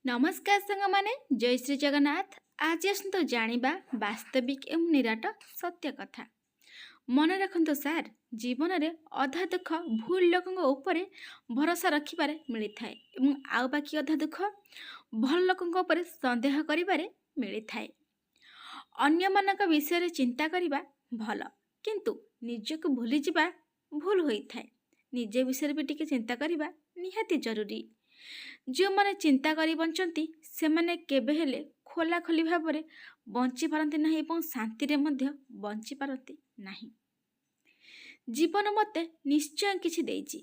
नमस्कार सांग माने जय श्री जगन्नाथ। आज आसतु जानिबा वास्तविक एवं निराट सत्य कथा। मन रखंतु सार, जीवन रे अधा दुख भूल लोकंग ऊपर भरोसा रखिबारे मिली थाए एवं आउ बाकी अधा दुख भल लोकंग ऊपर संदेह करिबारे मिली थाए। अन्य मानक विषय रे चिंता करिबा भल, किंतु निजको भूली जिबा भूल होई थाए। निजे विषय भी टिके चिंता करिबा निहाती जरूरी। जो माने चिंता करी बंचंती सेमाने केबे हेले खोला खोली भाबरे बंची पारंती नाही एवं शांति रे मध्य बंची पारंती नाही। जीवन मते निश्चय किछि देइछि,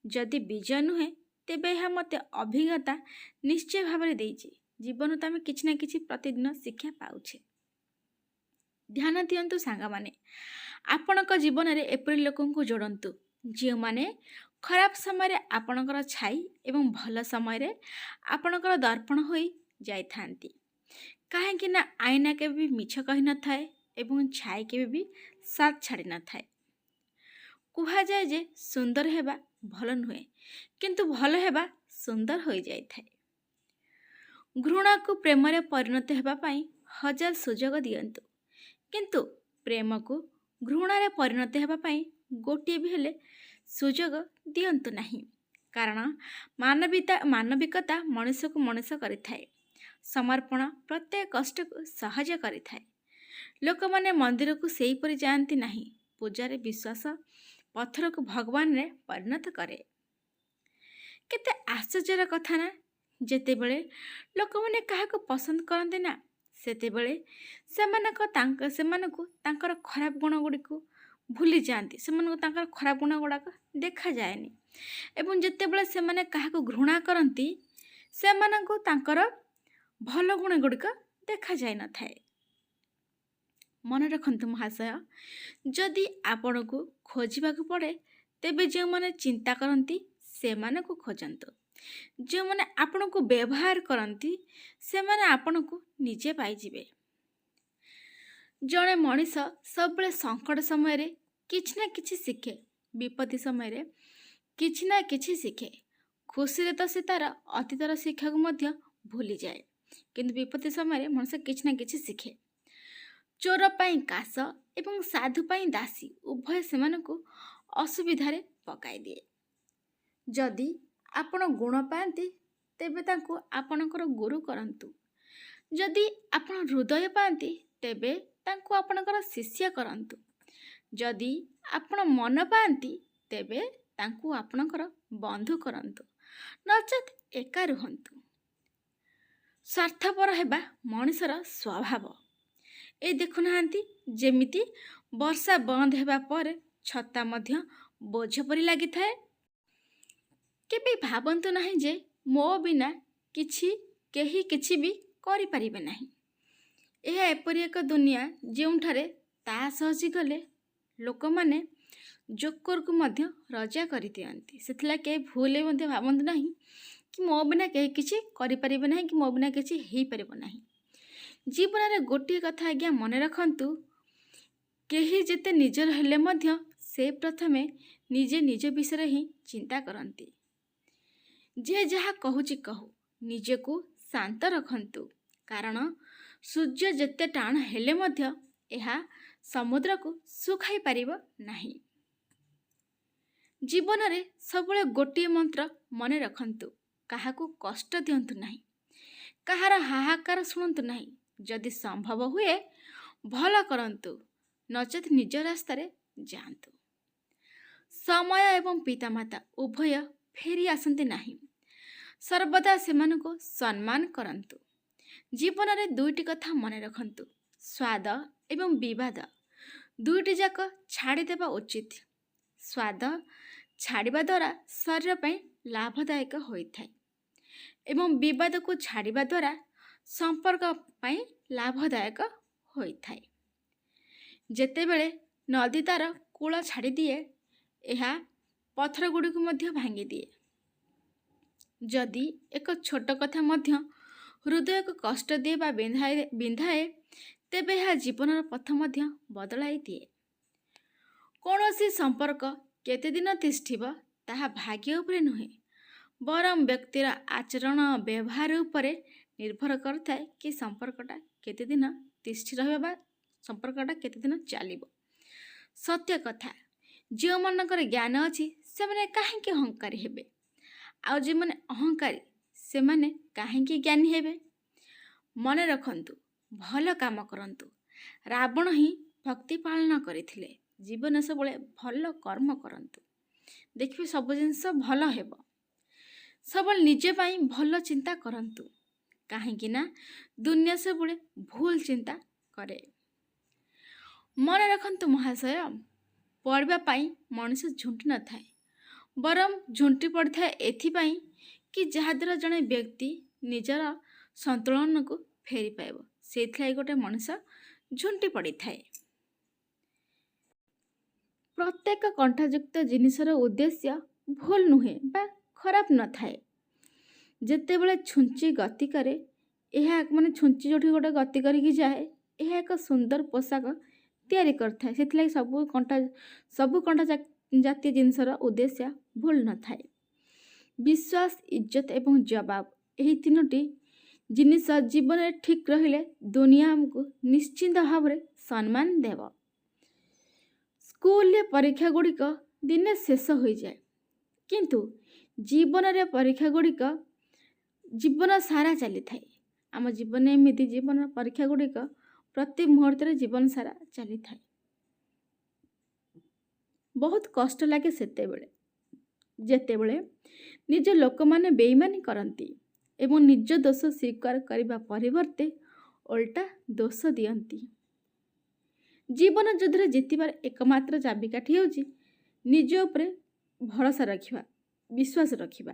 जदि विजय नुहे तेबे ଏହା मते अभिज्ञता निश्चय भाबरे देइछि। जीवन तो आम किछि ना किछि प्रतिदिन शिक्षा पाउछे। ध्यान दियंतु सांगा माने, आपणक जीवन रे एपरि लोकंकु जोड़ंतु जे माने खराब समय रे आपणकर छाई एवं भल समय रे आपणकर दर्पण होई जाई थांती। काहेकि ना आईना के भी मिछ कहि न थाए एवं छाई के भी साथ छाड़ी न थाए। कुहा जाए जे सुंदर हेबा भल नुहे, किंतु भल हेबा सुंदर होई जाई थाए। घृणा को प्रेम रे परिणत हेबा पई हजार सुजोग दियंतु, किंतु प्रेम को घृणा रे परिणत हेबा पई गोटिए भी हेले सुजोग दियंतु नहीं। कारण मानविकता मनुष्य को मनुष्य करिथाए। समर्पण प्रत्येक कष्ट को सहज करिथाए। लोक माने मंदिर को सेही परि जानती नहीं। पूजार विश्वास पत्थर को भगवान रे परिणत करे। केते आश्चर्यर कथा ना, जेते बेले लोक माने काहा को पसंद करते ना सेते बेले सेमानको तांकर खराब गुण गुडी को भूली जाती। सेमानको तांकर खराब गुण गुड़ाक देखा जाएनी एवं जितेबाला से क्या घृणा करती सेमानको तांकर भल गुण गुड़िक देखा जाए न थाए। मन रखंतु महाशय, जदि आपण को खोजा पड़े तेबे जो माने चिंता करती से माने को खोजंतु। जो माने आपण को व्यवहार करती से माने आपण को निजे पाइजिबे। जड़े मनीष सब संकट समय रे किछि ना किछि शिखे, विपत्ति समय रे किछि ना किछि शिखे। खुशी रे तो से तार अतीतर शिक्षा को मध्य भूली जाए, किंतु विपत्ति समय रे मनुष्य किछि ना किछि शिखे। चोर पाई कास एवं साधु पाई दासी उभय सेमानकु असुविधारे पकाई दिए। जदि आपण गुण पाती तेबे तांको आपणकर गुरु करंतु। जदि आपण हृदय पाती तेबे तांको आपणकर शिष्य करंतु। जदि आपण मन पाती तेबे तांको आपणकर बंधु करंतु, नचेत एका रुहंतु। स्वार्थपर हेबा मनुष्यर स्वभाव। ए देखुनाहांती जेमिति वर्षा बंद हेबा पर छता मध्य बोझ परि लागि थाए। केबे भाबंतु नाही जे मो बिना केही किछि भी करि परिबे नाही। यह एपरि एक दुनिया जोंठारे तास हसी गले लोक माने जोकर को मध्य रजा करि दियंती। सेथला के भूले मध्य भाबंतु नाही कि मो बिना केही किछि करि परिबे नाही कि मो बिना किछि हेई परिबो नाही। जीवन रे गोटे कथा आज्ञा मन रखंतु, केही जेते निजर हेले मध्य से प्रथमे निजे निज विषय ही चिंता करंती। जे जहा कहूची कहू, निजे को शांत रखंतु। कारण सूर्य जेते टाण हेले मध्य एहा समुद्र को सुखाई पारिबो नाही। जीवन रे सबले गोटे मंत्र मने रखंतु, काहाकू कष्ट दियंतु नाही, कहार हाहाकार शुणंतु नाही। जदि संभव हुए भल करंतु, नचेत निज रास्ता रे जांतु। समय एवं पितामाता उभय फेरी आसंती नाही। सर्वदा सेमानको सम्मान करंतु। जीवन रे दुईटी कथा मने रखंतु, स्वाद एवं विवाद दुईटी जाक छाड़ी देबा उचित। स्वाद छाड़िबा द्वारा शरीर पई लाभदायक होइथाय एवं विवाद को छाड़िबा द्वारा संपर्क पई लाभदायक होइथाय। जेतेबेले नदी तार कूल छाड़ी दिए, एहा पत्थर गुड़ी को मध्य भांगी दिए। जदि एक छोट कथा मध्य हृदय को कष्ट दिए बा बिंधाए तेबे यह जीवन पथ मध्य बदलाई दिए। कौनसी संपर्क केते दिन तिष्ठिब ताहा भाग्य उपरे नुहे, ବରଂ ବ୍ୟକ୍ତିର ଆଚରଣ ବ୍ୟବହାର ଉପରେ ନିର୍ଭର କରିଥାଏ କି ସମ୍ପର୍କଟା କେତେ ଦିନ ତିଷ୍ଠି ରହିବ ବା ସମ୍ପର୍କଟା କେତେ ଦିନ ଚାଲିବ। ସତ୍ୟ କଥା, ଯେଉଁମାନଙ୍କର ଜ୍ଞାନ ଅଛି ସେମାନେ କାହିଁକି ଅହଙ୍କାରୀ ହେବେ, ଆଉ ଯେଉଁମାନେ ଅହଙ୍କାରୀ ସେମାନେ କାହିଁକି ଜ୍ଞାନୀ ହେବେ? ମନେ ରଖନ୍ତୁ, ଭଲ କାମ କରନ୍ତୁ। ରାବଣ ହିଁ ଭକ୍ତି ପାଳନ କରିଥିଲେ। ଜୀବନ ସବୁବେଳେ ଭଲ କର୍ମ କରନ୍ତୁ, ଦେଖିବେ ସବୁ ଜିନିଷ ଭଲ ହେବ। ସବୁବେଳେ ନିଜ ପାଇଁ ଭଲ ଚିନ୍ତା କରନ୍ତୁ, କାହିଁକି ନା ଦୁନିଆ ସବୁବେଳେ ଭୁଲ ଚିନ୍ତା କରେ। ମନେ ରଖନ୍ତୁ ମହାଶୟ, ପଢ଼ିବା ପାଇଁ ମଣିଷ ଝୁଣ୍ଟି ନଥାଏ, ବରଂ ଝୁଣ୍ଟି ପଡ଼ିଥାଏ ଏଥିପାଇଁ କି ଯାହାଦ୍ୱାରା ଜଣେ ବ୍ୟକ୍ତି ନିଜର ସନ୍ତୁଳନକୁ ଫେରି ପାଇବ। ସେଇଥିଲାଗି ଗୋଟେ ମଣିଷ ଝୁଣ୍ଟି ପଡ଼ିଥାଏ। ପ୍ରତ୍ୟେକ କଣ୍ଠାଯୁକ୍ତ ଜିନିଷର ଉଦ୍ଦେଶ୍ୟ ଭୁଲ ନୁହେଁ ବା ଖରାପ ନଥାଏ। ଯେତେବେଳେ ଛୁଞ୍ଚି ଗତି କରେ, ଏହା ଛୁଞ୍ଚି ଯେଉଁଠି ଗୋଟେ ଗତି କରିକି ଯାଏ, ଏହା ଏକ ସୁନ୍ଦର ପୋଷାକ ତିଆରି କରିଥାଏ। ସେଥିଲାଗି ସବୁ କଣ୍ଟା ଜାତୀୟ ଜିନିଷର ଉଦ୍ଦେଶ୍ୟ ଭୁଲ ନଥାଏ। ବିଶ୍ୱାସ, ଇଜ୍ଜତ ଏବଂ ଜବାବ, ଏହି ତିନୋଟି ଜିନିଷ ଜୀବନରେ ଠିକ୍ ରହିଲେ ଦୁନିଆ ଆମକୁ ନିଶ୍ଚିନ୍ତ ଭାବରେ ସମ୍ମାନ ଦେବ। ସ୍କୁଲରେ ପରୀକ୍ଷା ଗୁଡ଼ିକ ଦିନେ ଶେଷ ହୋଇଯାଏ, କିନ୍ତୁ ଜୀବନରେ ପରୀକ୍ଷା ଗୁଡ଼ିକ ଜୀବନ ସାରା ଚାଲିଥାଏ। ଆମ ଜୀବନରେ ଏମିତି ଜୀବନର ପରୀକ୍ଷା ଗୁଡ଼ିକ ପ୍ରତି ମୁହୂର୍ତ୍ତରେ ଜୀବନ ସାରା ଚାଲିଥାଏ। ବହୁତ କଷ୍ଟ ଲାଗେ ସେତେବେଳେ ଯେତେବେଳେ ନିଜ ଲୋକମାନେ ବେଇମାନି କରନ୍ତି ଏବଂ ନିଜ ଦୋଷ ସ୍ୱୀକାର କରିବା ପରିବର୍ତ୍ତେ ଓଲଟା ଦୋଷ ଦିଅନ୍ତି। ଜୀବନ ଯୁଦ୍ଧରେ ଜିତିବାର ଏକମାତ୍ର ଚାବିକାଠି ହେଉଛି ନିଜ ଉପରେ ଭରସା ରଖିବା, ବିଶ୍ୱାସ ରଖିବା।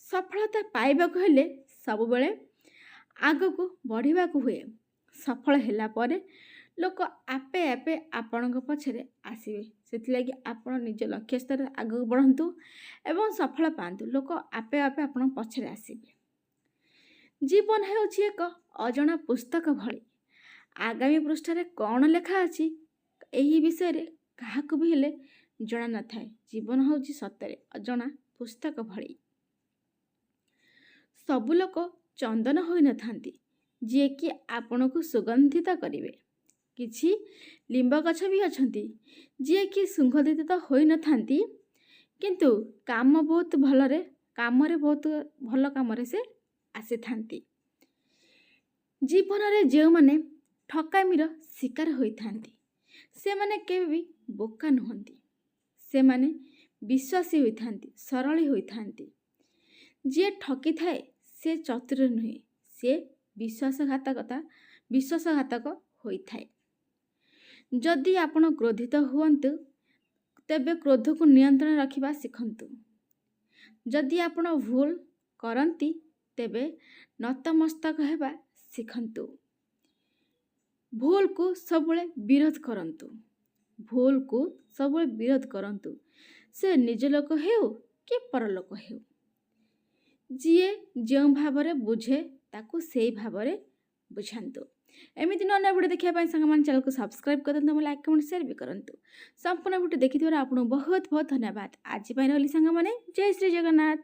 ସଫଳତା ପାଇବାକୁ ହେଲେ ସବୁବେଳେ ଆଗକୁ ବଢ଼ିବାକୁ ହୁଏ। ସଫଳ ହେଲା ପରେ ଲୋକ ଆପେ ଆପେ ଆପଣଙ୍କ ପଛରେ ଆସିବେ। ସେଥିଲାଗି ଆପଣ ନିଜ ଲକ୍ଷ୍ୟ ସ୍ତରରେ ଆଗକୁ ବଢ଼ନ୍ତୁ ଏବଂ ସଫଳ ପାଆନ୍ତୁ। ଲୋକ ଆପେ ଆପେ ଆପଣଙ୍କ ପଛରେ ଆସିବେ। ଜୀବନ ହେଉଛି ଏକ ଅଜଣା ପୁସ୍ତକ ଭଳି। ଆଗାମୀ ପୃଷ୍ଠାରେ କ'ଣ ଲେଖା ଅଛି ଏହି ବିଷୟରେ କାହାକୁ ବି ହେଲେ ଜଣା ନଥାଏ। ଜୀବନ ହେଉଛି ସତରେ ଅଜଣା ପୁସ୍ତକ ଭଳି। ସବୁ ଲୋକ ଚନ୍ଦନ ହୋଇନଥାନ୍ତି ଯିଏକି ଆପଣଙ୍କୁ ସୁଗନ୍ଧିତ କରିବେ। କିଛି ଲିମ୍ବ ଗଛ ବି ଅଛନ୍ତି ଯିଏକି ସୁଗନ୍ଧିତ ହୋଇନଥାନ୍ତି, କିନ୍ତୁ ବହୁତ ଭଲ କାମରେ ସେ ଆସିଥାନ୍ତି। ଜୀବନରେ ଯେଉଁମାନେ ଠକାମିର ଶିକାର ହୋଇଥାନ୍ତି ସେମାନେ କେବେ ବି ବୋକା ନୁହନ୍ତି। ସେମାନେ ବିଶ୍ୱାସୀ ହୋଇଥାନ୍ତି, ସରଳୀ ହୋଇଥାନ୍ତି। ଯିଏ ଠକିଥାଏ ସେ ଚତୁର ନୁହେଁ, ସେ ବିଶ୍ୱାସଘାତକ ହୋଇଥାଏ। ଯଦି ଆପଣ କ୍ରୋଧିତ ହୁଅନ୍ତୁ ତେବେ କ୍ରୋଧକୁ ନିୟନ୍ତ୍ରଣ ରଖିବା ଶିଖନ୍ତୁ। ଯଦି ଆପଣ ଭୁଲ କରନ୍ତି ତେବେ ନତମସ୍ତକ ହେବା ଶିଖନ୍ତୁ। ଭୁଲକୁ ସବୁବେଳେ ବିରୋଧ କରନ୍ତୁ। ସେ ନିଜ ଲୋକ ହେଉ କି ପରଲୋକ ହେଉ। ଯିଏ ଯେଉଁ ଭାବରେ ବୁଝେ ତାକୁ ସେଇ ଭାବରେ ବୁଝାନ୍ତୁ। ଏମିତି ନୂଆ ଭିଡ଼ିଓ ଦେଖିବା ପାଇଁ ସାଙ୍ଗମାନେ ଚ୍ୟାନେଲକୁ ସବସ୍କ୍ରାଇବ୍ କରନ୍ତୁ, ଲାଇକ୍ କମେଣ୍ଟ ସେୟାର ବି କରନ୍ତୁ। ସମ୍ପୂର୍ଣ୍ଣ ଭିଡ଼ିଓ ଦେଖିଥିବାରୁ ଆପଣଙ୍କୁ ବହୁତ ବହୁତ ଧନ୍ୟବାଦ। ଆଜି ପାଇଁ ରହିଲି ସାଙ୍ଗମାନେ, ଜୟ ଶ୍ରୀ ଜଗନ୍ନାଥ।